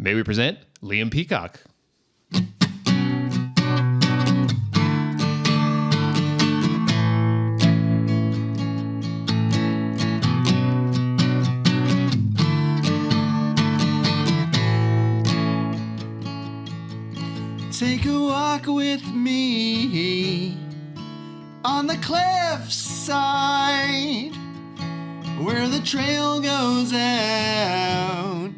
May we present Liam Peacock. Take a walk with me on the cliffside where the trail goes out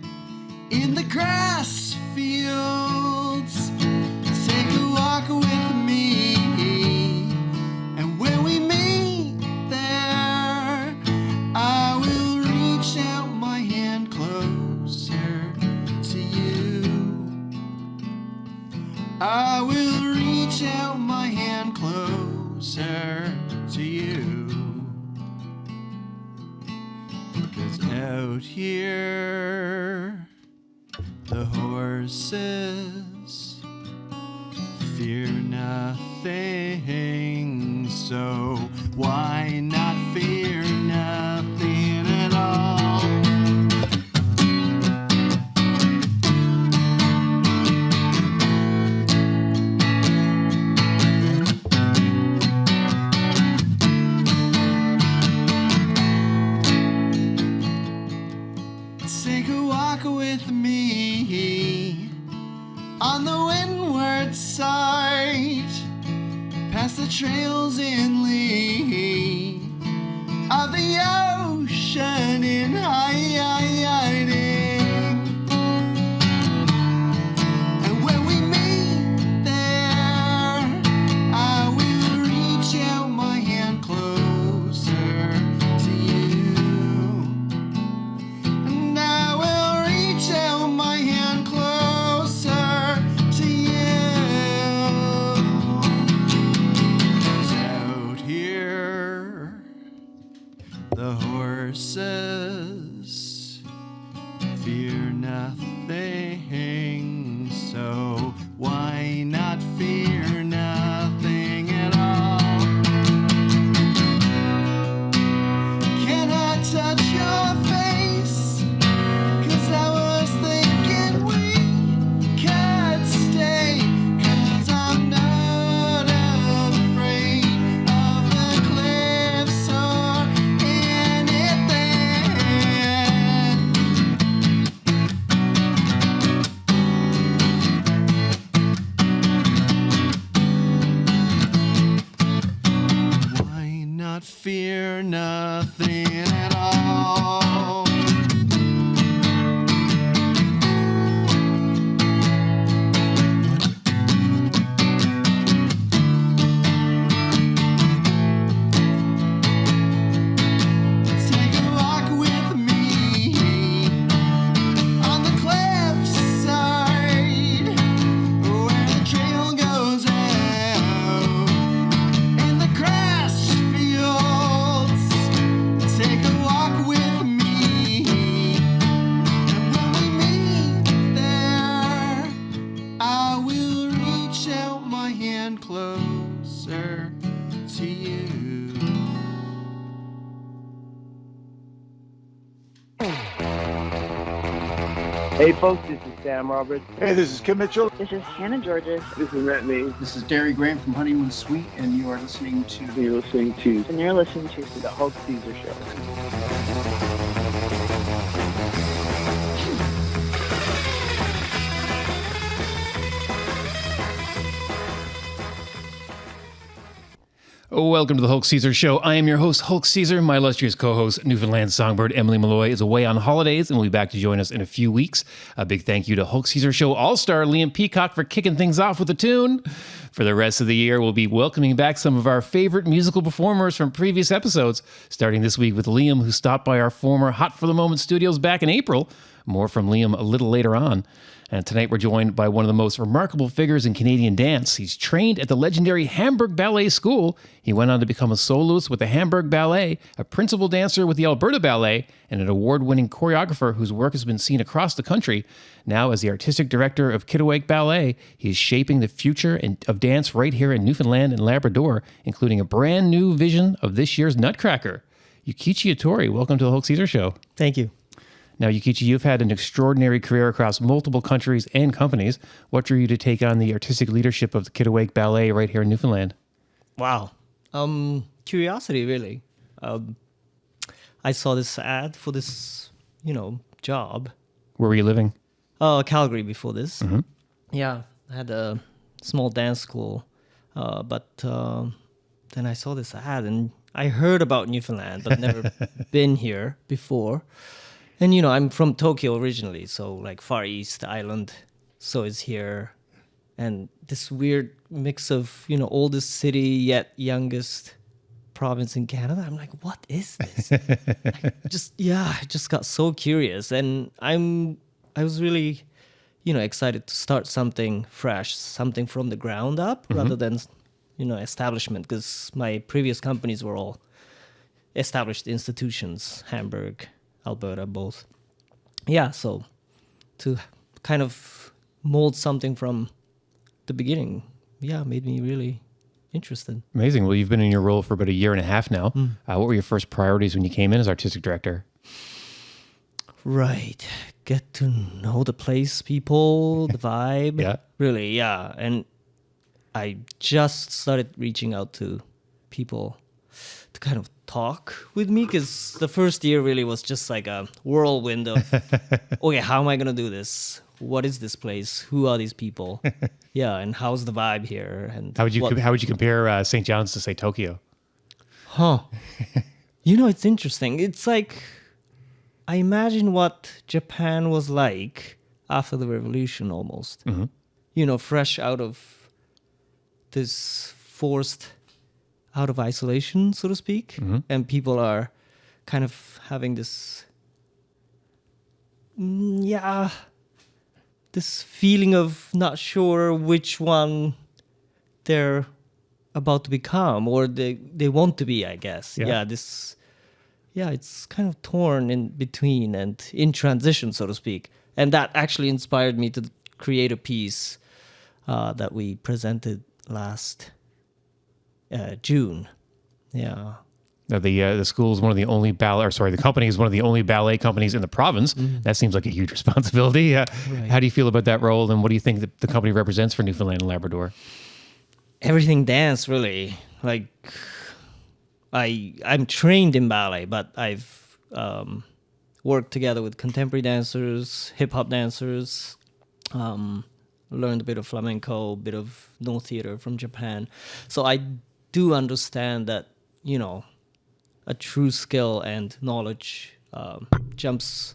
in the grass fields. Take a walk with me, and when we meet there, I will reach out my hand closer to you. I will reach out my hand closer to you. 'Cause out here, the horses fear nothing, so why not fear nothing at all? Take a walk with me on the windward side, past the trails in lee of the ocean in hiding. And when we meet there, I will reach out my hand closer to you. And I will reach out my hand closer to you. 'Cause out here, the horses fear nothing, so why not fear nothing at all? Can I touch your face? 'Cause I was thinking we could stay. 'Cause I'm not afraid of the cliffs or anything. Why not fear nothing at all? Take a walk with me on the cliffside where the trail goes out in the grass fields. Take a walk with me, and when we meet there, I will reach out my hand closer to you. Hey folks, this is Sam Roberts. Hey, this is Kim Mitchell. This is Hannah Georges, This is Matt Mee. This is Derry Graham from Honeymoon Suite, and you are listening to You're listening to and you're listening to the Hulk Caesar Show. Welcome to the Hulk Caesar Show. I am your host, Hulk Caesar. My illustrious co-host, Newfoundland songbird Emily Malloy, is away on holidays and will be back to join us in a few weeks. A big thank you to Hulk Caesar Show All-Star Liam Peacock for kicking things off with a tune. For the rest of the year, we'll be welcoming back some of our favorite musical performers from previous episodes, starting this week with Liam, who stopped by our former Hot for the Moment studios back in April. More from Liam a little later on. And tonight we're joined by one of the most remarkable figures in Canadian dance. He's trained at the legendary Hamburg Ballet School. He went on to become a soloist with the Hamburg Ballet, a principal dancer with the Alberta Ballet, and an award-winning choreographer whose work has been seen across the country. Now, as the artistic director of Kittiwake Ballet, he is shaping the future of dance right here in Newfoundland and Labrador, including a brand new vision of this year's Nutcracker. Yukichi Hattori, welcome to the Hulk Caesar Show. Thank you. Now, Yukichi, you've had an extraordinary career across multiple countries and companies. What drew you to take on the artistic leadership of the Kittiwake Ballet right here in Newfoundland? Wow. Curiosity, really. I saw this ad for this, job. Where were you living? Calgary before this. Mm-hmm. Yeah, I had a small dance school, but then I saw this ad and I heard about Newfoundland, but never been here before. And I'm from Tokyo originally, so like Far East Island, so it's here, and this weird mix of oldest city yet youngest province in Canada. I'm like, what is this? I just got so curious, and I was really excited to start something fresh, something from the ground up, rather than establishment, because my previous companies were all established institutions, Hamburg, Alberta, both. Yeah, so to kind of mold something from the beginning, made me really interested. Amazing. Well, you've been in your role for about a year and a half now. What were your first priorities when you came in as artistic director? Right. Get to know the place, people, the vibe. Yeah. Really, yeah. And I just started reaching out to people to kind of talk with me, because the first year really was just like a whirlwind of, okay, how am I going to do this? What is this place? Who are these people? Yeah, and how's the vibe here? And How would you compare St. John's to, say, Tokyo? Huh. It's interesting. It's like, I imagine what Japan was like after the revolution almost. Mm-hmm. Fresh out of this forced out of isolation, so to speak. Mm-hmm. And people are kind of having this, this feeling of not sure which one they're about to become, or they want to be, I guess. Yeah. It's kind of torn in between and in transition, so to speak. And that actually inspired me to create a piece that we presented last June. Yeah. Now, the school is one of the only the company is one of the only ballet companies in the province. That seems like a huge responsibility. Right. How do you feel about that role, and what do you think that the company represents for Newfoundland and Labrador? Everything dance, really. Like, I'm trained in ballet, but I've worked together with contemporary dancers, hip-hop dancers, learned a bit of flamenco, a bit of no theater from Japan. So I do understand that, a true skill and knowledge jumps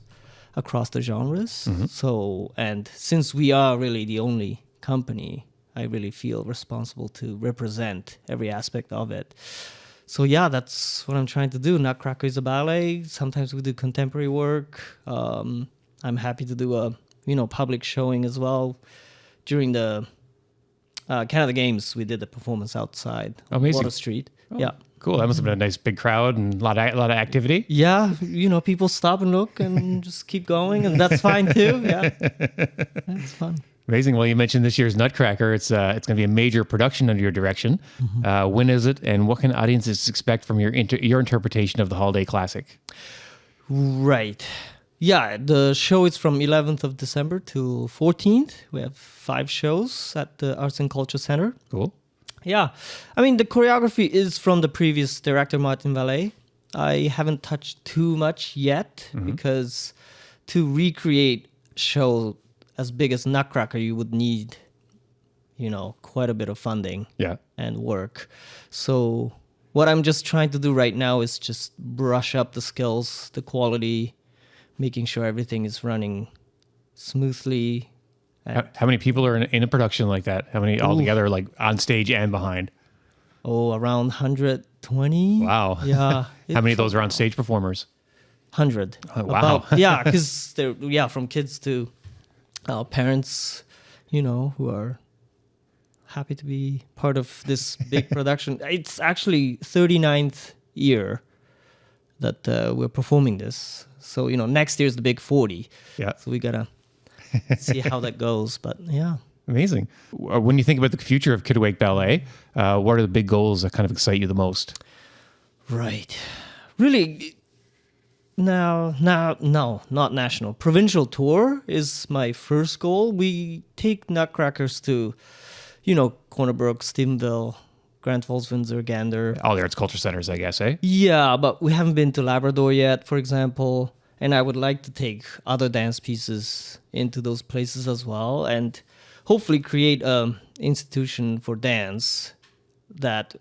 across the genres. Mm-hmm. So, and since we are really the only company, I really feel responsible to represent every aspect of it. So yeah, that's what I'm trying to do. Nutcracker is a ballet. Sometimes we do contemporary work. I'm happy to do a public showing as well. During the Canada Games, we did the performance outside Water Street. Oh, yeah. Cool. That must have been a nice big crowd and a lot of activity. Yeah, people stop and look and just keep going, and that's fine too. Yeah, it's fun. Amazing. Well, you mentioned this year's Nutcracker. It's going to be a major production under your direction. Mm-hmm. When is it, and what can audiences expect from your interpretation of the holiday classic? Right. Yeah, the show is from 11th of December to 14th. We have 5 shows at the Arts and Culture Center. Cool. Yeah. I mean, the choreography is from the previous director, Martin Vallet. I haven't touched too much yet, because to recreate a show as big as Nutcracker, you would need, quite a bit of funding and work. So what I'm just trying to do right now is just brush up the skills, the quality, making sure everything is running smoothly. How many people are in a production like that? How many altogether, like on stage and behind? Around 120. Wow. Yeah. How many of those are on stage performers? 100. Oh, wow. Because they're, from kids to parents, who are happy to be part of this big production. It's actually 39th year that we're performing this. So, next year is the big 40. Yeah. So we got to see how that goes. But yeah. Amazing. When you think about the future of Kittiwake Ballet, what are the big goals that kind of excite you the most? Right. Really, No, not national. Provincial tour is my first goal. We take Nutcrackers to, Corner Brook, Stephenville, Grand Falls, Windsor, Gander. All the arts culture centers, I guess, eh? Yeah, but we haven't been to Labrador yet, for example. And I would like to take other dance pieces into those places as well, and hopefully create an institution for dance that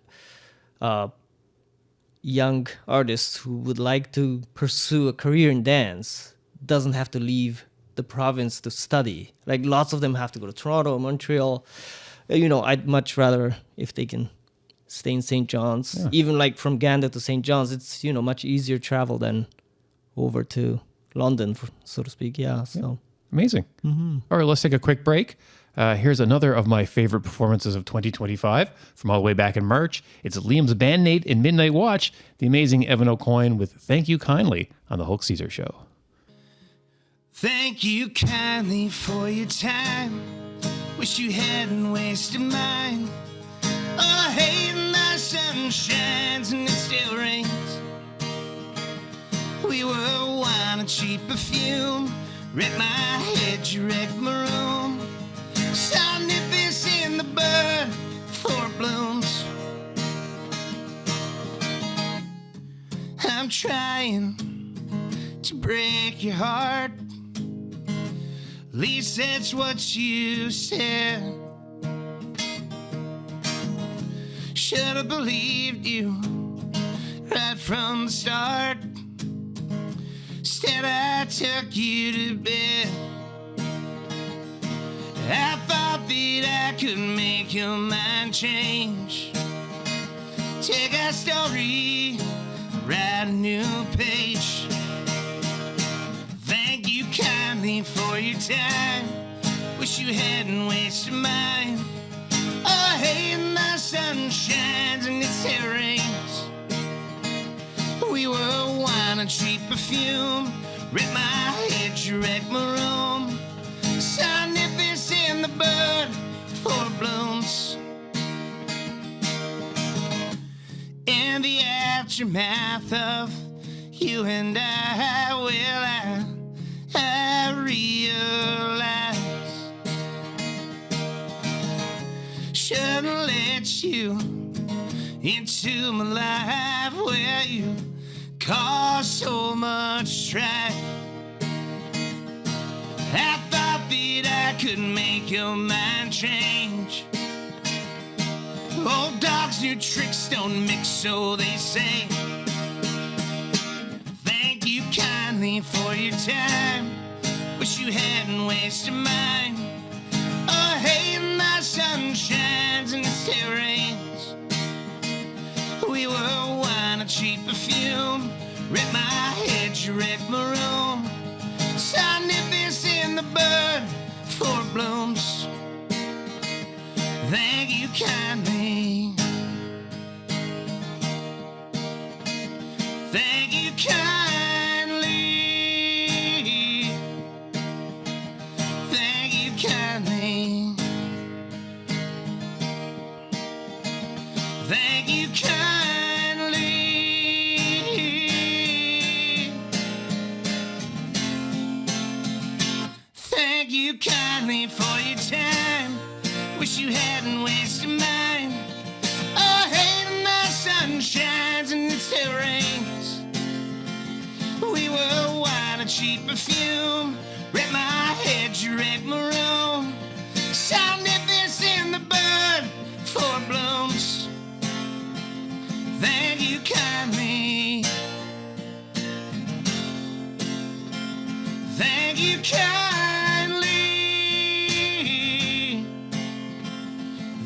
young artists who would like to pursue a career in dance doesn't have to leave the province to study. Like lots of them have to go to Toronto or Montreal. I'd much rather if they can stay in St. John's. Yeah. Even like from Gander to St. John's, it's much easier travel than over to London, so to speak. Yeah, so amazing. Mm-hmm. All right, let's take a quick break. Here's another of my favorite performances of 2025 from all the way back in March. It's Liam's bandmate in Midnight Watch, the amazing Evan O'Coin with Thank You Kindly on the Hulk Caesar Show. Thank you kindly for your time. Wish you hadn't wasted mine. Oh, hey, the sun shines and it still rains. We were wine and cheap perfume. Wrecked my head, you wrecked my room. Saw nippers in the bud for blooms. I'm trying to break your heart. At least that's what you said. Should have believed you right from the start. Instead I took you to bed. I thought that I could make your mind change. Take our story, write a new page. Thank you kindly for your time. Wish you hadn't wasted mine. Oh, hey, and the sun shines and it still rains. We were wine and cheap perfume. Wrecked my head, you wrecked my room. Saw nippers in the bud for blooms. In the aftermath of you and I realize shouldn't let you into my life where you cause so much strife. I thought that I could make your mind change. Old dogs, new tricks don't mix, so they say. Thank you kindly for your time. Wish you hadn't wasted mine. Oh, hey, and the sun shines and it still rains. We were wine and cheap perfume. Wrecked my head, you wrecked my room. Saw nippers in the bud for blooms. Thank you kindly. Thank you kindly. Thank you kindly. Thank you kindly. Thank you kindly for your time. Wish you hadn't wasted mine. Oh, hey, the sun shines and it still rains. We were wine and cheap perfume. Wrecked my head, you wrecked my room. Saw nippers in the bud for blooms. Thank you kindly. Thank you kindly.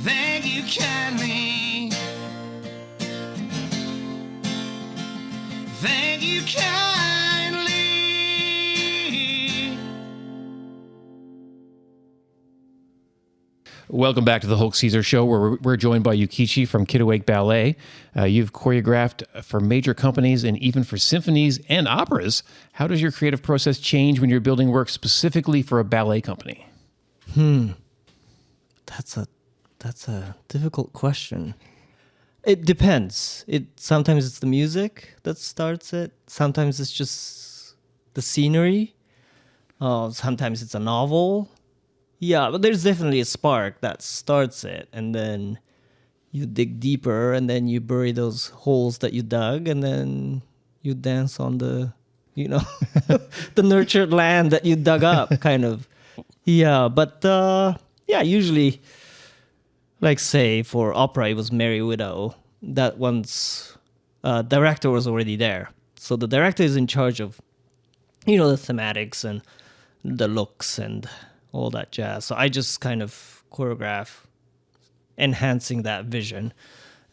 Thank you kindly. Thank you kindly. Welcome back to the Hulk Caesar Show, where we're joined by Yukichi from Kittiwake Ballet. You've choreographed for major companies and even for symphonies and operas. How does your creative process change when you're building work specifically for a ballet company? That's a difficult question. It depends. Sometimes it's the music that starts it. Sometimes it's just the scenery. Sometimes it's a novel. Yeah, but there's definitely a spark that starts it, and then you dig deeper, and then you bury those holes that you dug, and then you dance on the, the nurtured land that you dug up, kind of. Yeah, but usually, like say for opera, it was Merry Widow. That one's director was already there, so the director is in charge of, the thematics and the looks and all that jazz. So I just kind of choreograph, enhancing that vision.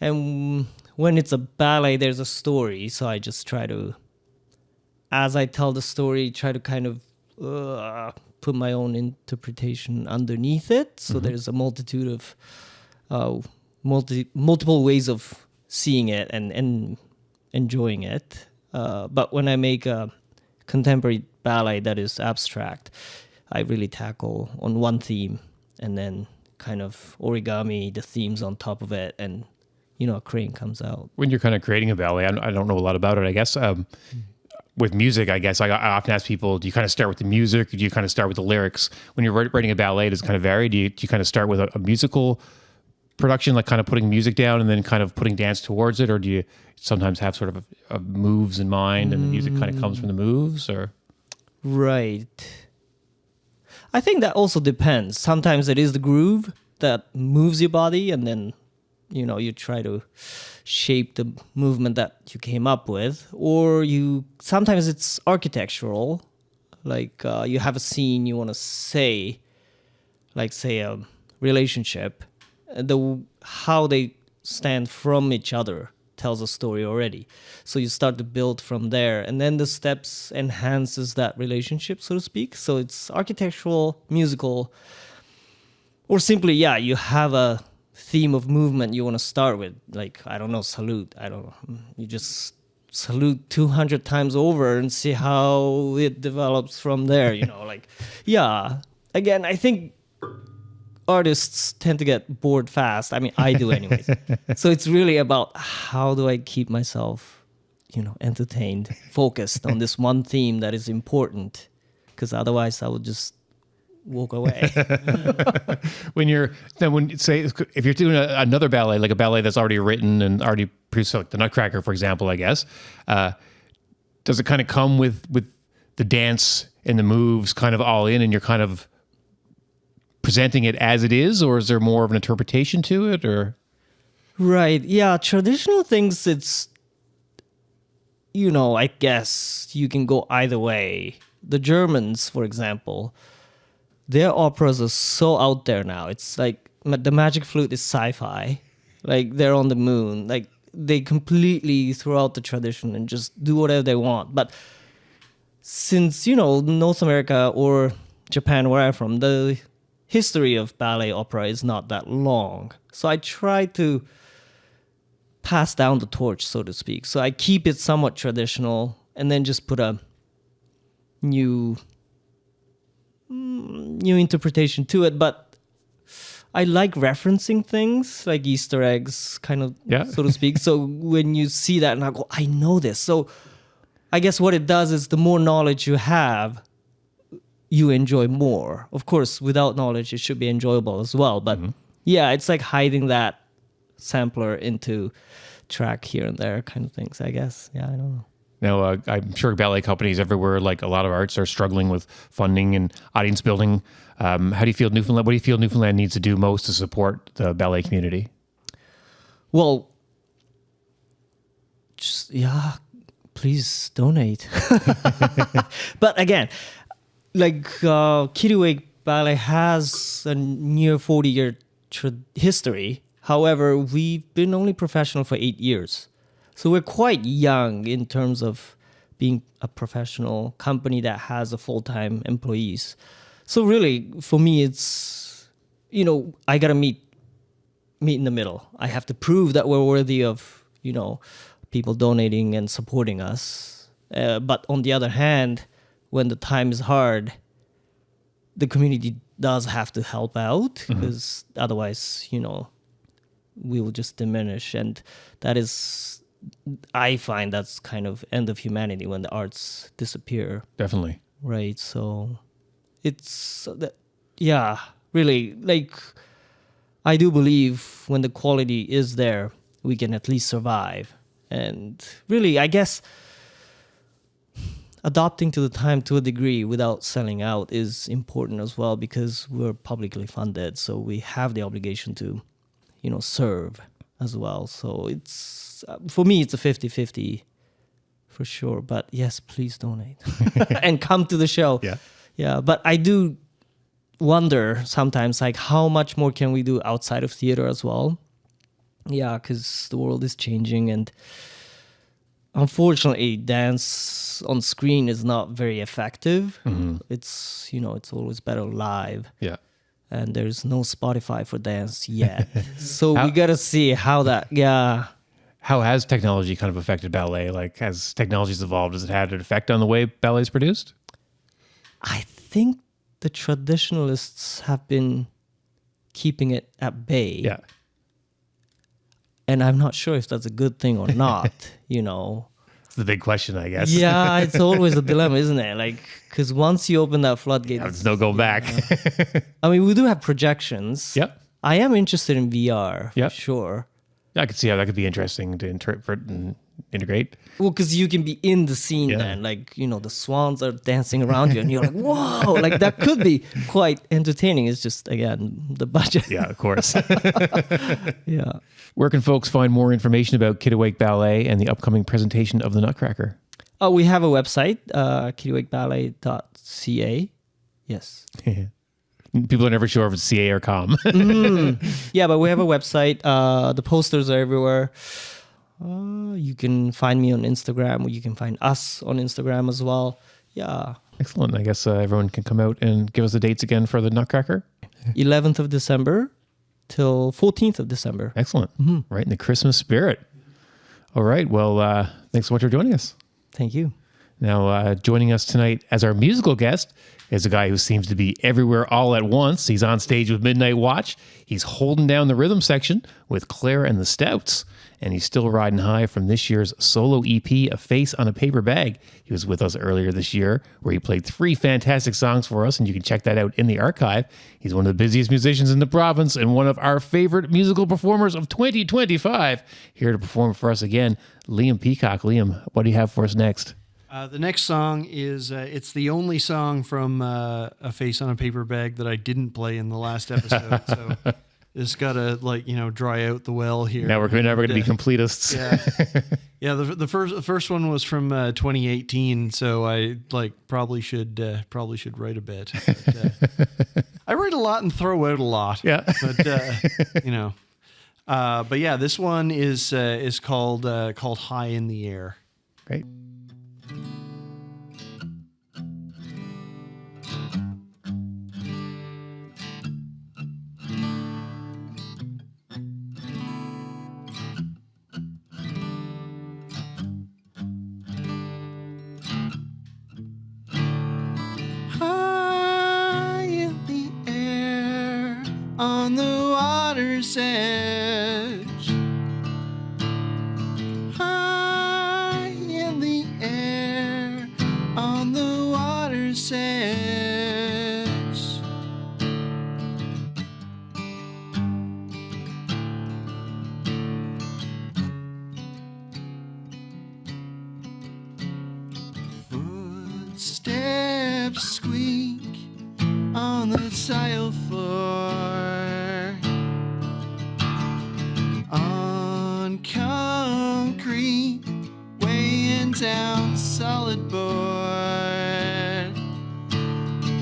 And when it's a ballet, there's a story. So I just try to, as I tell the story, try to kind of put my own interpretation underneath it. So there's a multitude of multiple ways of seeing it and enjoying it. But when I make a contemporary ballet that is abstract, I really tackle on one theme and then kind of origami the themes on top of it, and a crane comes out. When you're kind of creating a ballet, I don't know a lot about it, I guess. With music, I guess I often ask people, do you kind of start with the music, or do you kind of start with the lyrics? When you're writing a ballet, does it kind of vary? Do you kind of start with a musical production, like kind of putting music down and then kind of putting dance towards it, or do you sometimes have sort of moves in mind and the music kind of comes from the moves? Or Right. I think that also depends. Sometimes it is the groove that moves your body, and then you try to shape the movement that you came up with. Or sometimes it's architectural, like you have a scene you want to say, like say a relationship, how they stand from each other tells a story already. So you start to build from there, and then the steps enhances that relationship, so to speak. So it's architectural, musical, or simply, you have a theme of movement you want to start with. Like, I don't know, salute. I don't know. You just salute 200 times over and see how it develops from there, Again, I think artists tend to get bored fast. I mean, I do anyways. So it's really about how do I keep myself, entertained, focused on this one theme that is important, because otherwise I would just walk away. if you're doing another ballet, like a ballet that's already written and already produced, like the Nutcracker, for example, I guess, does it kind of come with the dance and the moves kind of all in, and you're kind of presenting it as it is, or is there more of an interpretation to it? Or Right. Yeah. Traditional things, it's, I guess you can go either way. The Germans, for example, their operas are so out there now. It's like the Magic Flute is sci-fi. Like, they're on the moon. Like, they completely throw out the tradition and just do whatever they want. But since, North America or Japan, where I'm from, the history of ballet opera is not that long. So I try to pass down the torch, so to speak. So I keep it somewhat traditional and then just put a new interpretation to it. But I like referencing things like Easter eggs, kind of, so to speak. So when you see that, and I go, I know this. So I guess what it does is the more knowledge you have, you enjoy more. Of course, without knowledge, it should be enjoyable as well. But it's like hiding that sampler into track here and there kind of things, I guess. Yeah, I don't know. Now, I'm sure ballet companies everywhere, like a lot of arts, are struggling with funding and audience building. How do you feel Newfoundland? What do you feel Newfoundland needs to do most to support the ballet community? Well, please donate. But again, like Kittiwake Ballet has a near 40-year history. However, we've been only professional for 8 years. So we're quite young in terms of being a professional company that has a full-time employees. So really, for me, it's, I got to meet in the middle. I have to prove that we're worthy of, people donating and supporting us. But on the other hand, when the time is hard, the community does have to help out, because otherwise, we will just diminish. And that is, I find that's kind of end of humanity when the arts disappear. Definitely. Right. So it's, yeah, really, like, I do believe when the quality is there, we can at least survive. And really, I guess adopting to the time to a degree without selling out is important as well, because we're publicly funded. So we have the obligation to, serve as well. So it's, for me, it's a 50-50 for sure. But yes, please donate and come to the show. Yeah. Yeah. But I do wonder sometimes, like, how much more can we do outside of theater as well? Yeah, because the world is changing, and unfortunately, dance on screen is not very effective. Mm-hmm. It's it's always better live. Yeah. And there's no Spotify for dance yet, so we gotta see how that. Yeah. How has technology kind of affected ballet? Like, as technology's evolved, has it had an effect on the way ballet is produced? I think the traditionalists have been keeping it at bay. Yeah. And I'm not sure if that's a good thing or not, It's the big question, I guess. Yeah, it's always a dilemma, isn't it? Like, because once you open that floodgate, There's no go back. I mean, we do have projections. Yep. I am interested in VR, for Yep. sure. I could see how that could be interesting to interpret and integrate. Well, because you can be in the scene Yeah. then. Like, the swans are dancing around you and you're like, whoa, like that could be quite entertaining. It's just, again, the budget. Yeah, of course. Yeah. Where can folks find more information about Kittiwake Ballet and the upcoming presentation of the Nutcracker? We have a website, kittiwakeballet.ca. Yes. People are never sure if it's CA or COM. Yeah, but we have a website. The posters are everywhere. You can find me on Instagram, or you can find us on Instagram as well. Yeah. Excellent. I guess everyone can come out and give us the dates again for the Nutcracker. 11th of December till 14th of December. Excellent. Right in the Christmas spirit. All right. Well, thanks so much for joining us. Thank you. Now, joining us tonight as our musical guest is a guy who seems to be everywhere all at once. He's on stage with Midnight Watch. He's holding down the rhythm section with Claire and the Stouts. And he's still riding high from this year's solo EP, A Face on a Paper Bag. He was with us earlier this year, where he played 3 fantastic songs for us, and you can check that out in the archive. He's one of the busiest musicians in the province and one of our favorite musical performers of 2025. Here to perform for us again, Liam Peacock. Liam, what do you have for us next? The next song is, it's the only song from A Face on a Paper Bag that I didn't play in the last episode. So just got to, dry out the well here. Now we're going to be completists. Yeah. Yeah, the first one was from 2018, so I probably should write a bit. But, I write a lot and throw out a lot. Yeah. But yeah, this one is called High in the Air. Great. High in the air, on the water's edge. High in the air, on the water's edge. Footsteps squeak on the tile floor, on concrete, weighing down solid board.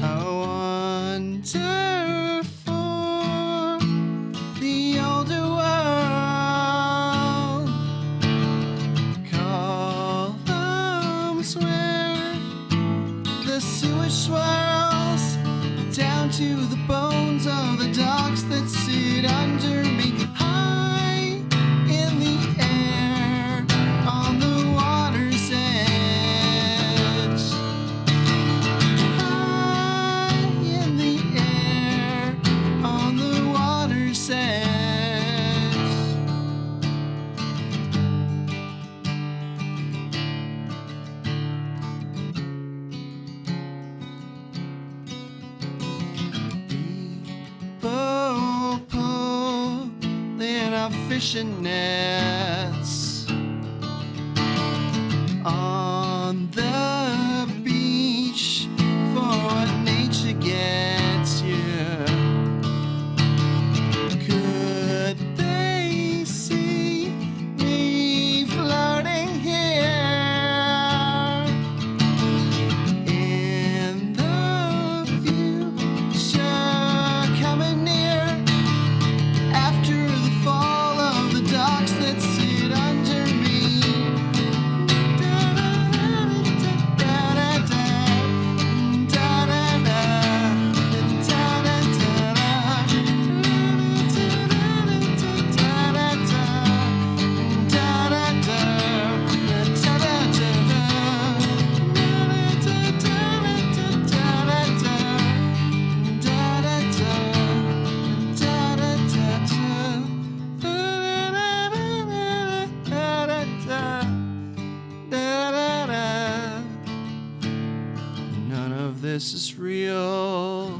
I wonder for the older world, columns where the sewage swirls down to the bones of the dogs that sit under me. High in the air, on the water's edge. High in the air, on the water's edge. fishing nets on the beach for what nature gets you. Could they see me floating here in the future coming near after the fall of the docks that sit under me? None of this is real.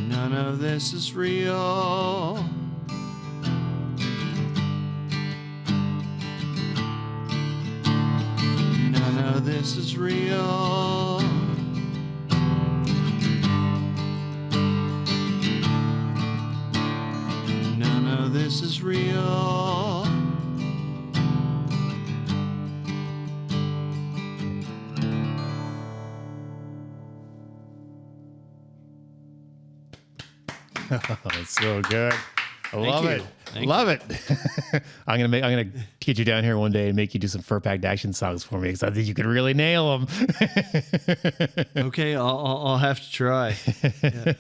None of this is real. None of this is real. None of this is real. Oh, it's so good. I love you. it. Thank Love it. I'm gonna get you down here one day and make you do some Fur Packed Action songs for me because I think you can really nail them. Okay, I'll have to try. Yeah.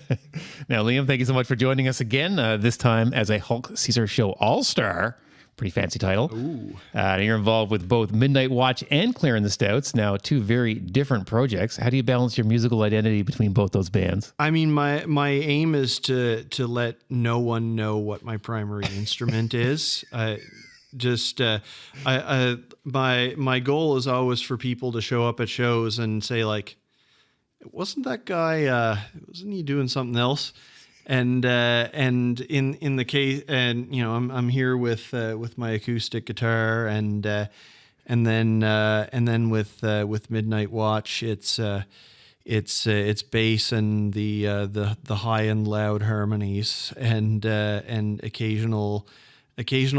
Now, Liam, thank you so much for joining us again. This time as a Hulk Caesar Show All-Star. Pretty fancy title. Ooh. You're involved with both Midnight Watch and Clearing the Stouts. Now, two very different projects. How do you balance your musical identity between both those bands? I mean, my aim is to let no one know what my primary instrument is. My goal is always for people to show up at shows and say like, wasn't that guy? Wasn't he doing something else? And in the case, and you know, I'm here with my acoustic guitar, and then with Midnight Watch, it's bass and the high and loud harmonies and occasional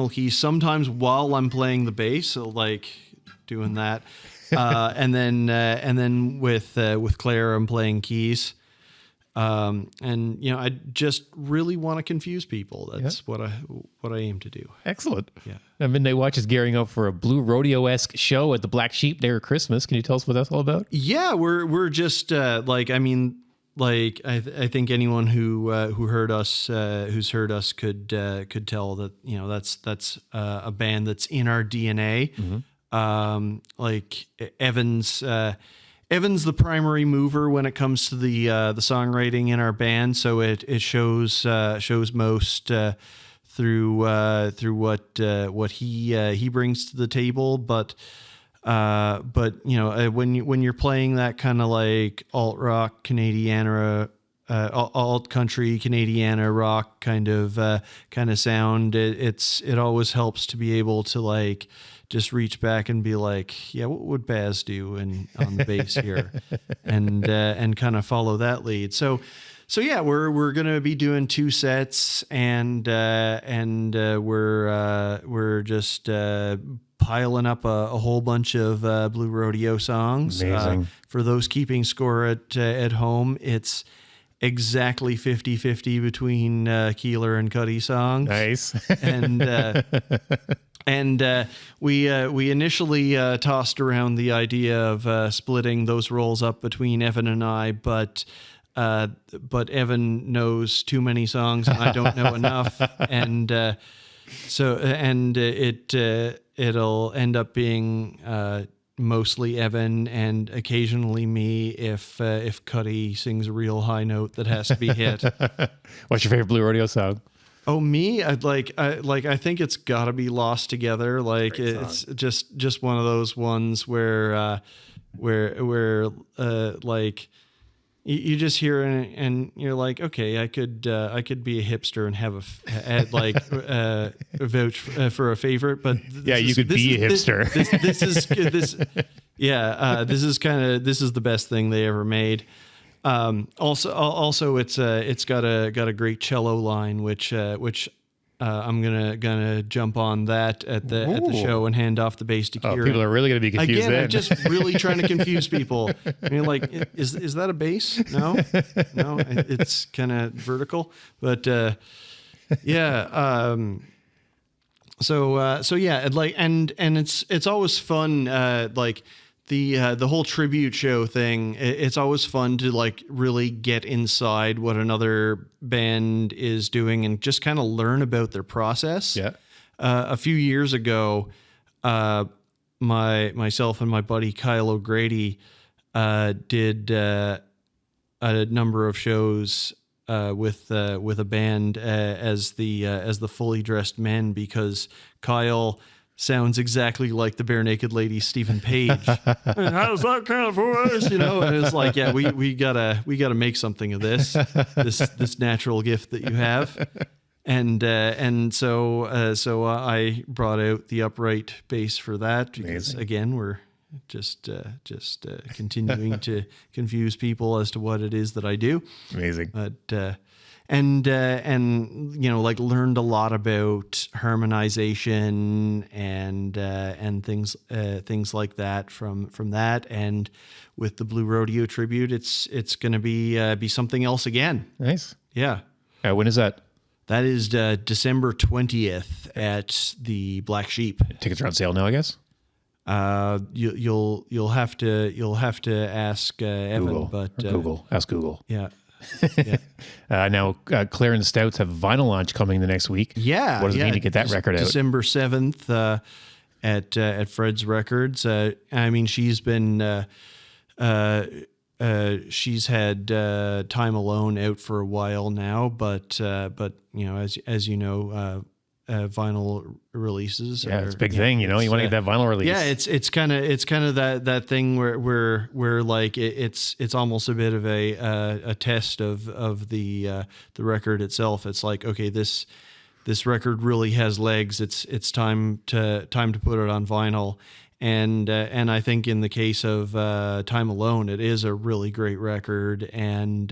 keys. Sometimes while I'm playing the bass, so like doing that, and then with Claire, I'm playing keys. And you know, I just really want to confuse people. That's what I aim to do. Excellent. Yeah. Now, Midnight Watch is gearing up for a Blue Rodeo-esque show at the Black Sheep Day of Christmas. Can you tell us what that's all about? Yeah, we're just I think anyone who heard us who's heard us could tell that, you know, that's a band that's in our DNA. Mm-hmm. Like Evan's the primary mover when it comes to the songwriting in our band, so it shows most through what he brings to the table. But you know, when you're playing that kind of like alt rock Canadiana, alt country Canadiana rock kind of sound, it always helps to be able to like just reach back and be like, yeah, what would Baz do on the bass here, and kind of follow that lead. So yeah, we're gonna be doing 2 sets, and we're just piling up a whole bunch of Blue Rodeo songs. Amazing. For those keeping score at home, it's exactly 50-50 between Keeler and Cuddy songs. Nice. And we initially tossed around the idea of splitting those roles up between Evan and I, but Evan knows too many songs and I don't know enough, and it'll end up being mostly Evan and occasionally me if Cuddy sings a real high note that has to be hit. What's your favorite Blue Rodeo song? Oh, me? I think it's got to be Lost Together. Like, great it's just one of those ones where like, you just hear it and you're like, okay, I could be a hipster and have a vouch for a favorite, but You could be a hipster. This is the best thing they ever made. Also, it's got a great cello line, which I'm gonna jump on that at the show and hand off the bass to Kieran. People are really gonna be confused. Again, then. I'm just really trying to confuse people. I mean, like, is that a bass? No, it's kind of vertical, but yeah. So yeah, and it's always fun, like the whole tribute show thing. It's always fun to like really get inside what another band is doing and just kind of learn about their process. Yeah. A few years ago, myself and my buddy Kyle O'Grady did a number of shows with a band as the Fully Dressed Men, because Kyle sounds exactly like the Bare Naked Ladies' Stephen Page. And how's that kind of voice? And it's like, yeah, we gotta make something of this natural gift that you have. And so I brought out the upright bass for that, because again, we're just continuing to confuse people as to what it is that I do. Amazing. But and like learned a lot about harmonization and things like that from that. And with the Blue Rodeo tribute, it's going to be something else again. Nice. Yeah. When is that? That is December 20th at the Black Sheep. Tickets are on sale now, I guess. You'll have to ask Evan, Google. but Google. Ask Google. Yeah. Now, Clarence Stouts have vinyl launch coming the next week. Yeah. What does it mean to get that record out? December 7th at Fred's Records. I mean, she's been she's had Time Alone out for a while now, but as you know, vinyl releases. It's a big thing. You want to get that vinyl release. Yeah, it's kind of that thing where like it's almost a bit of a test of the record itself. It's like, okay, this record really has legs. It's time to put it on vinyl. And I think in the case of Time Alone, it is a really great record, and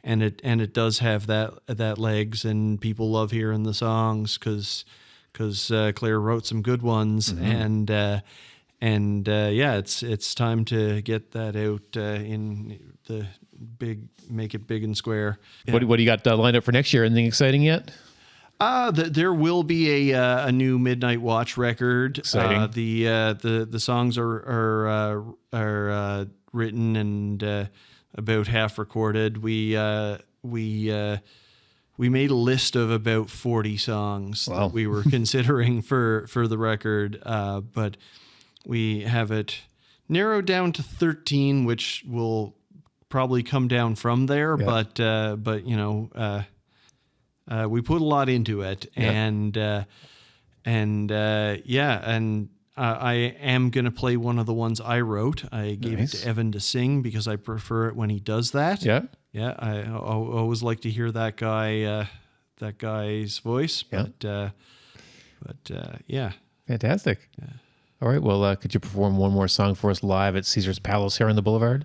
it does have that legs, and people love hearing the songs because Claire wrote some good ones, Mm-hmm. and it's time to get that out in the make it big and square. Yeah. What do you got lined up for next year? Anything exciting yet? There will be a new Midnight Watch record. Exciting. The songs are written and about half recorded. We made a list of about 40 songs that we were considering for the record, but we have it narrowed down to 13, which will probably come down from there. Yeah. But we put a lot into it, and I am going to play one of the ones I wrote. I gave it to Evan to sing because I prefer it when he does that. Yeah. Yeah. I always like to hear that guy's voice, but yeah. Fantastic. Yeah. All right. Well, could you perform one more song for us live at Caesar's Palace here on the Boulevard?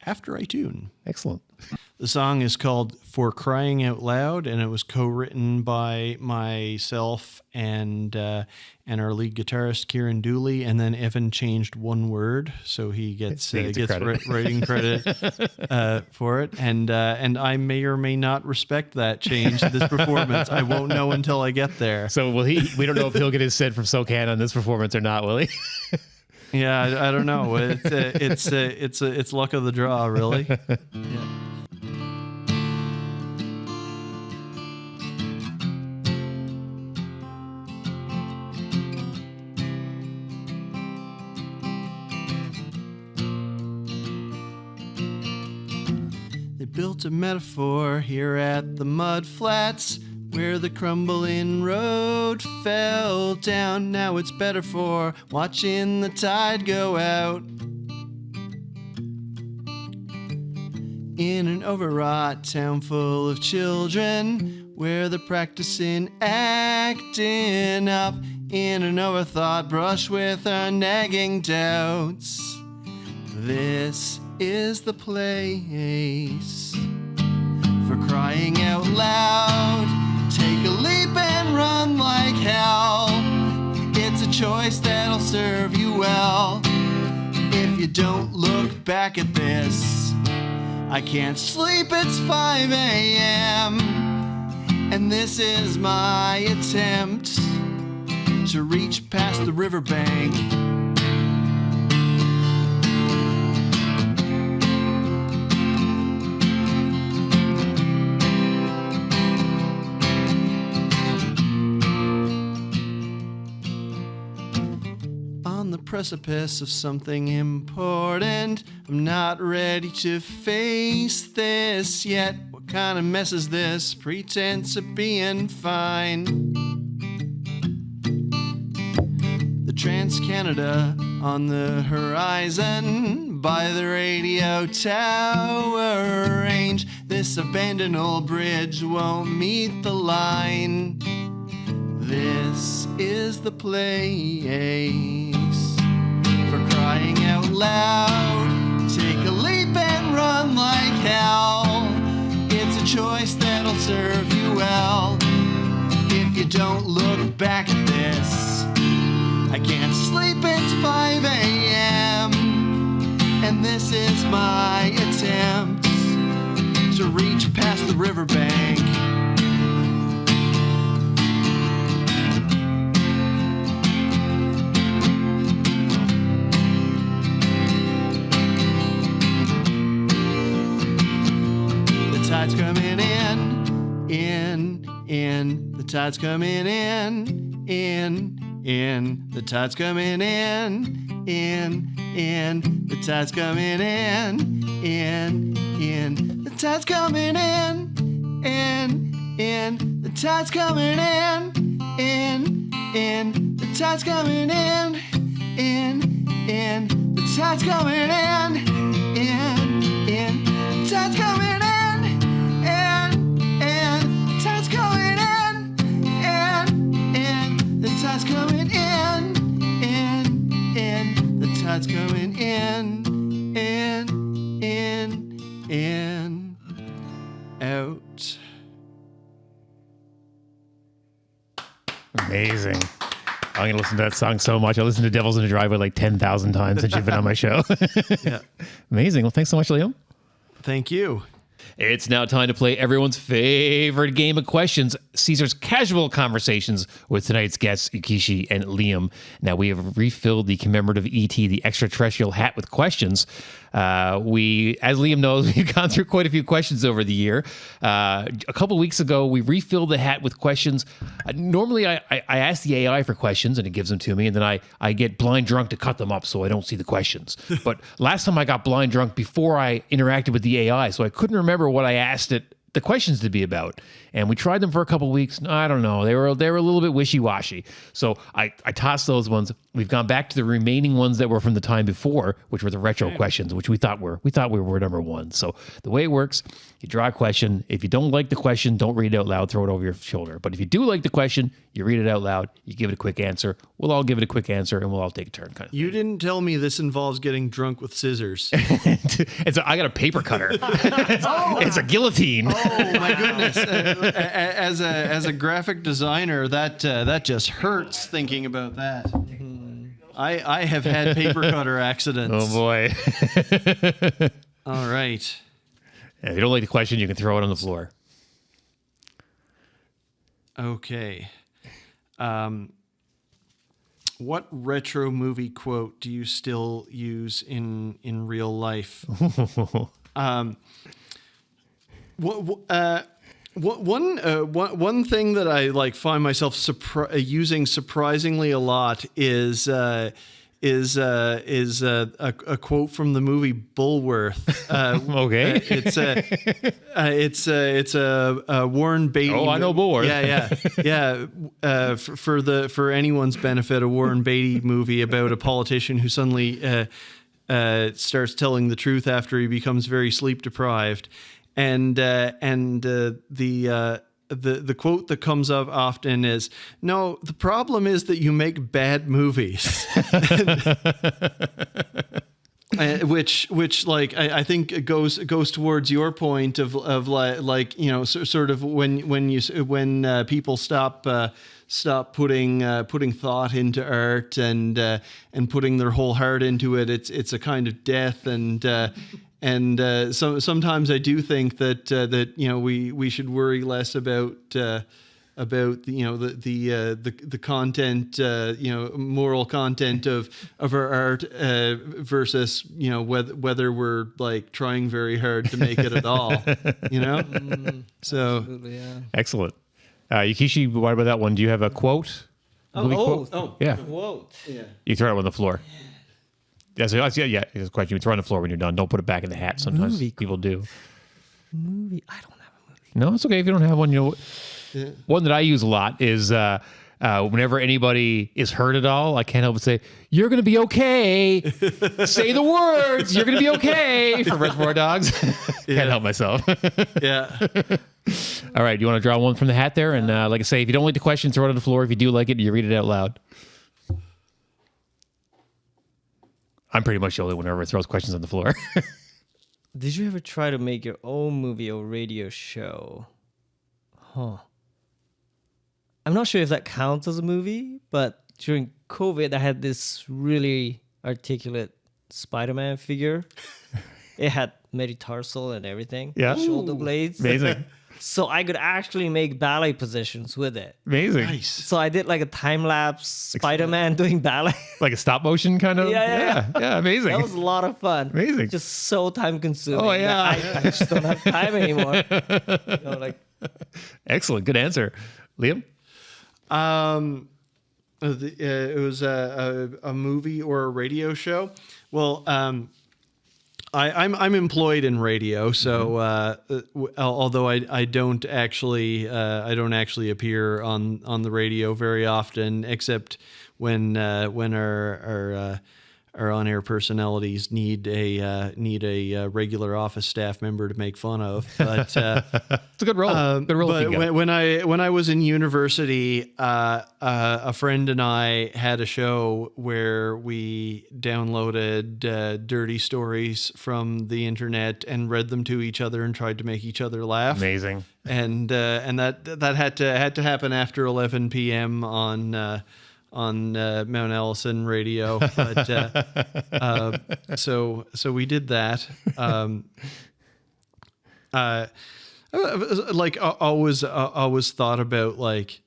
After I tune. Excellent. The song is called For Crying Out Loud, and it was co-written by myself and our lead guitarist Kieran Dooley, and then Evan changed one word, so he gets writing credit for it. And I may or may not respect that change in this performance. I won't know until I get there. So will he? We don't know if he'll get his set from SoCan on this performance or not, will he? Yeah, I don't know. It's luck of the draw, really. Yeah. They built a metaphor here at the mud flats, where the crumbling road fell down. Now it's better for watching the tide go out. in an overwrought town full of children, where they're practicing acting up in an overthought brush with our nagging doubts. This is the place for crying out loud. Take a leap and run like hell. It's a choice that'll serve you well. If you don't look back at this, I can't sleep, it's 5 a.m. And this is my attempt to reach past the riverbank. On the precipice of something important, I'm not ready to face this yet. What kind of mess is this? Pretense of being fine. The Trans-Canada on the horizon, by the radio tower range. This abandoned old bridge won't meet the line. This is the place for crying out loud. Take a leap and run like hell. It's a choice that'll serve you well. If you don't look back at this, I can't sleep, it's 5 a.m. And this is my attempt to reach past the riverbank. The tide's coming in. The tide's coming in. The tide's coming in. The tide's coming in. The tide's coming in. The tide's coming in. The tide's coming in. The tide's coming in. The tide's coming in. The tide's coming in, the tide's coming in, out. Amazing. I'm going to listen to that song so much. I listened to Devils in the Driveway like 10,000 times since you've been on my show. Yeah. Amazing. Well, thanks so much, Liam. Thank you. It's now time to play everyone's favorite game of questions, Caesar's Casual Conversations, with tonight's guests, Yukichi and Liam. Now, we have refilled the commemorative E.T., the extraterrestrial hat with questions. We, as Liam knows, we've gone through quite a few questions over the year. A couple of weeks ago, we refilled the hat with questions. Normally, I ask the AI for questions, and it gives them to me, and then I get blind drunk to cut them up so I don't see the questions. But last time I got blind drunk before I interacted with the AI, so I couldn't remember what I asked it the questions to be about. And we tried them for a couple of weeks. I don't know. They were a little bit wishy-washy. So I tossed those ones. We've gone back to the remaining ones that were from the time before, which were the retro questions, which we thought we were number one. So the way it works, you draw a question. If you don't like the question, don't read it out loud, throw it over your shoulder. But if you do like the question, you read it out loud, you give it a quick answer. We'll all give it a quick answer, and we'll all take a turn. Kind of. You didn't tell me this involves getting drunk with scissors. I got a paper cutter. It's a guillotine. Oh my goodness! As a graphic designer, that just hurts thinking about that. I have had paper cutter accidents. Oh boy! All right. If you don't like the question, you can throw it on the floor. Okay. What retro movie quote do you still use in real life? One thing that I find myself using surprisingly a lot is a quote from the movie Bulworth. Okay, it's a Warren Beatty. Oh, I know Bulworth. Yeah. For anyone's benefit, a Warren Beatty movie about a politician who suddenly starts telling the truth after he becomes very sleep deprived, and the quote that comes up often is, "No, the problem is that you make bad movies." Which like I think it goes towards your point of like sort of when people stop putting thought into art and putting their whole heart into it. It's a kind of death, and so sometimes I do think that we should worry less about the content, moral content of our art versus whether we're like trying very hard to make it at all. So Absolutely, yeah. Excellent. Yukichi, what about that one? Do you have a quote? Movie quote? Yeah. Quote. yeah. You throw it on the floor. Yeah, so yeah. It's a question. You throw it on the floor when you're done. Don't put it back in the hat. Sometimes Movie people do. Movie. I don't have a movie. No, it's okay if you don't have one. One that I use a lot is whenever anybody is hurt at all, I can't help but say, "You're gonna be okay." Say the words. You're gonna be okay. For Reservoir Dogs. Can't help myself. Yeah. All right. Do you want to draw one from the hat there? And like I say, if you don't like the question, throw it on the floor. If you do like it, you read it out loud. I'm pretty much the only one who ever throws questions on the floor. Did you ever try to make your own movie or radio show? Huh. I'm not sure if that counts as a movie, but during COVID, I had this really articulate Spider-Man figure. It had metatarsal and everything. Yeah. Shoulder blades. Amazing. So I could actually make ballet positions with it. Amazing. Nice. So I did like a time-lapse Spider-Man doing ballet. Like a stop motion kind of? Yeah. Amazing. That was a lot of fun. Amazing. Just so time-consuming. Oh, yeah. I just don't have time anymore. Excellent. Good answer. Liam? It was a movie or a radio show. Well, I'm employed in radio, so although I don't actually appear on the radio very often, except when our on-air personalities need a regular office staff member to make fun of. But It's a good role. Good role. but when I was in university, a friend and I had a show where we downloaded dirty stories from the internet and read them to each other and tried to make each other laugh. Amazing. And that had to happen after 11 p.m. on Mount Ellison radio, but so we did that. Always thought about like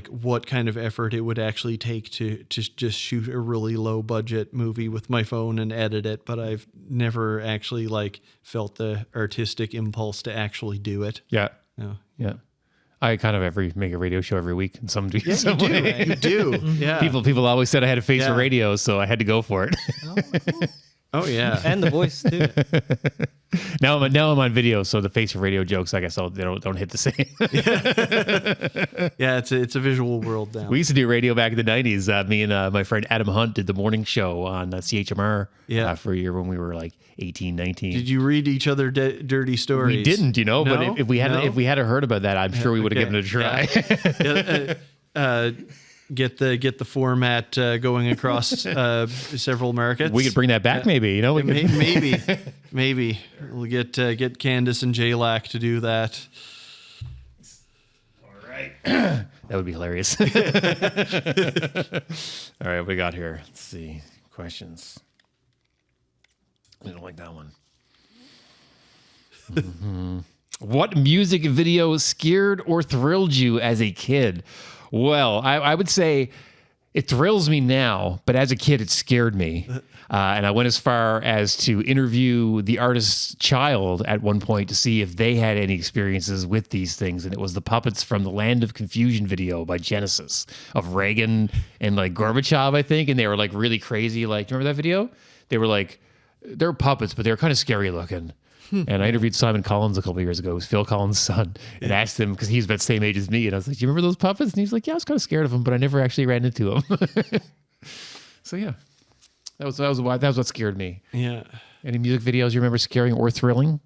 what kind of effort it would actually take to just shoot a really low budget movie with my phone and edit it, but I've never actually felt the artistic impulse to actually do it. Yeah. No. Yeah. I kind of make a radio show every week in some way. You do. Yeah. People always said I had a face for radio, so I had to go for it. Oh yeah. And the voice too. Now I'm on video, so the face for radio jokes, I guess, they don't hit the same. Yeah, it's a visual world now. We used to do radio back in the 90s. Me and my friend Adam Hunt did the morning show on CHMR for a year when we were like 18, 19. Did you read each other dirty stories? We didn't, No? but if we had heard about that, I'm sure we would have given it a try. Get the format going across several markets. We could bring that back, maybe. Maybe we'll get Candace and J-Lac to do that. All right, that would be hilarious. All right, what we got here? Let's see questions. I don't like that one. What music video scared or thrilled you as a kid? Well, I would say it thrills me now, but as a kid, it scared me. And I went as far as to interview the artist's child at one point to see if they had any experiences with these things. And it was the puppets from the Land of Confusion video by Genesis of Reagan and Gorbachev, I think. And they were really crazy. Do you remember that video? They were they're puppets, but they were kind of scary looking. And I interviewed Simon Collins a couple of years ago, who's Phil Collins' son, and asked him, because he's about the same age as me, and I was like, do you remember those puppets? And he's like, yeah, I was kind of scared of them, but I never actually ran into them. So yeah. That was what scared me. Yeah. Any music videos you remember scaring or thrilling?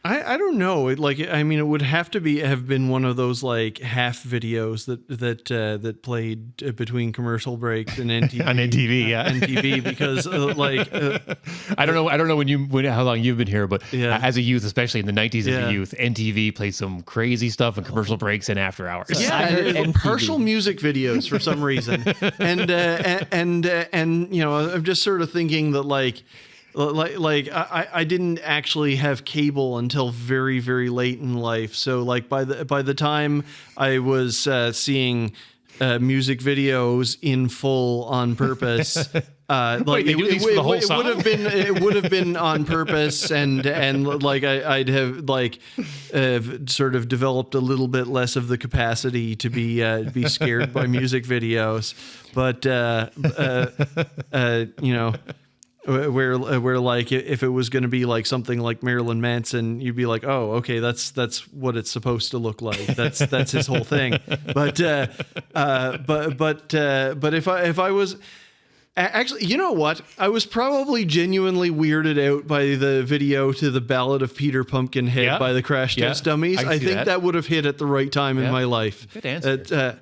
I don't know. It would have to have been one of those like half videos that played between commercial breaks and NTV. On NTV, yeah. NTV, because I don't know how long you've been here, but Yeah. as a youth, especially in the 90s as Yeah. a youth, NTV played some crazy stuff in commercial breaks and after hours. I yeah, heard MTV. partial music videos for some reason, and you know, I'm just sort of thinking that like I didn't actually have cable until very, very late in life. So like by the time I was seeing music videos in full on purpose, Wait, they do these for the whole song? it would have been on purpose, and like I'd have like sort of developed a little bit less of the capacity to be scared by music videos, but you know. Where like if it was going to be like something like Marilyn Manson, you'd be like, oh, okay, that's what it's supposed to look like. That's his whole thing. But if I was actually, you know what? I was probably genuinely weirded out by the video to the Ballad of Peter Pumpkinhead Yeah. by the Crash Test Dummies. I can I see think that. that would have hit at the right time in my life. Good answer.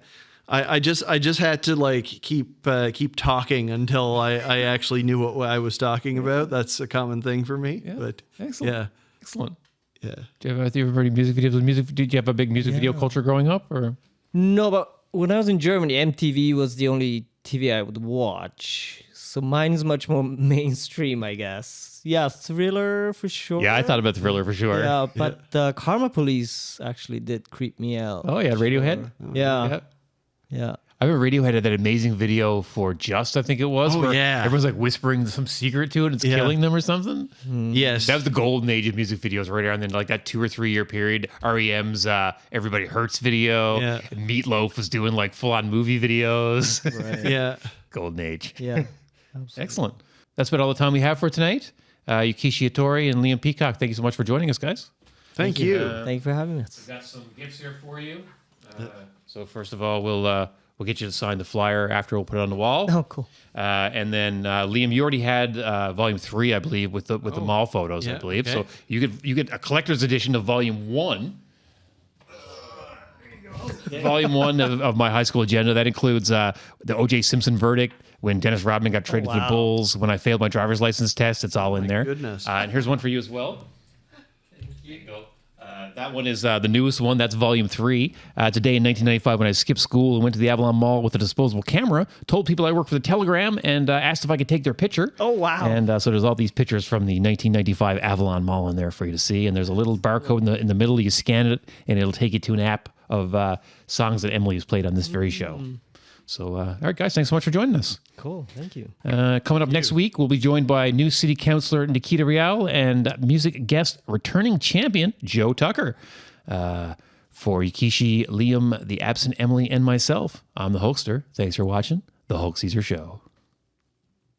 I just had to like keep talking until I actually knew what I was talking about. That's a common thing for me. Yeah. But Excellent. yeah, Excellent. yeah. Do you have any music videos? Did you have a big music video culture growing up? Or No, but when I was in Germany, MTV was the only TV I would watch. So mine is much more mainstream, I guess. Yeah, Thriller for sure. yeah, I thought about Thriller for sure. Yeah, but the Karma Police actually did creep me out. Oh yeah, Radiohead. Yeah, Yeah. yeah. I remember Radiohead had that amazing video for Just, I think it was. Oh, where yeah. everyone's like whispering some secret to it and it's Yeah. killing them or something. Yes. That was the golden age of music videos right around then, like that 2 or 3 year period. REM's Everybody Hurts video. Yeah. Meatloaf was doing like full on movie videos. Right. yeah. Golden age. Yeah. Excellent. That's about all the time we have for tonight. Yukichi Hattori and Liam Peacock, thank you so much for joining us, guys. Thank you. Thank you for having us. We've got some gifts here for you. So first of all, we'll get you to sign the flyer after we'll put it on the wall. Oh, cool. And then Liam, you already had volume 3, I believe, with the mall photos, I yeah, believe. okay. So you get a collector's edition of volume 1. Volume 1 of my high school agenda. That includes the O.J. Simpson verdict, when Dennis Rodman got traded to the wow. Bulls, when I failed my driver's license test. It's all in there. goodness. And here's one for you as well. Here you go. That one is the newest one. That's volume 3. Today in 1995, when I skipped school and went to the Avalon Mall with a disposable camera, told people I worked for the Telegram and asked if I could take their picture. Oh, wow. And so there's all these pictures from the 1995 Avalon Mall in there for you to see. And there's a little barcode in the middle. You scan it, and it'll take you to an app of songs that Emily has played on this very show. So, all right, guys, thanks so much for joining us. Cool. Thank you. Coming up next week, we'll be joined by new city councilor Nikita Rial and music guest returning champion Joe Tucker. For Yukichi, Liam, the absent Emily, and myself, I'm the Hulkster. Thanks for watching The Hulk Caesar Show.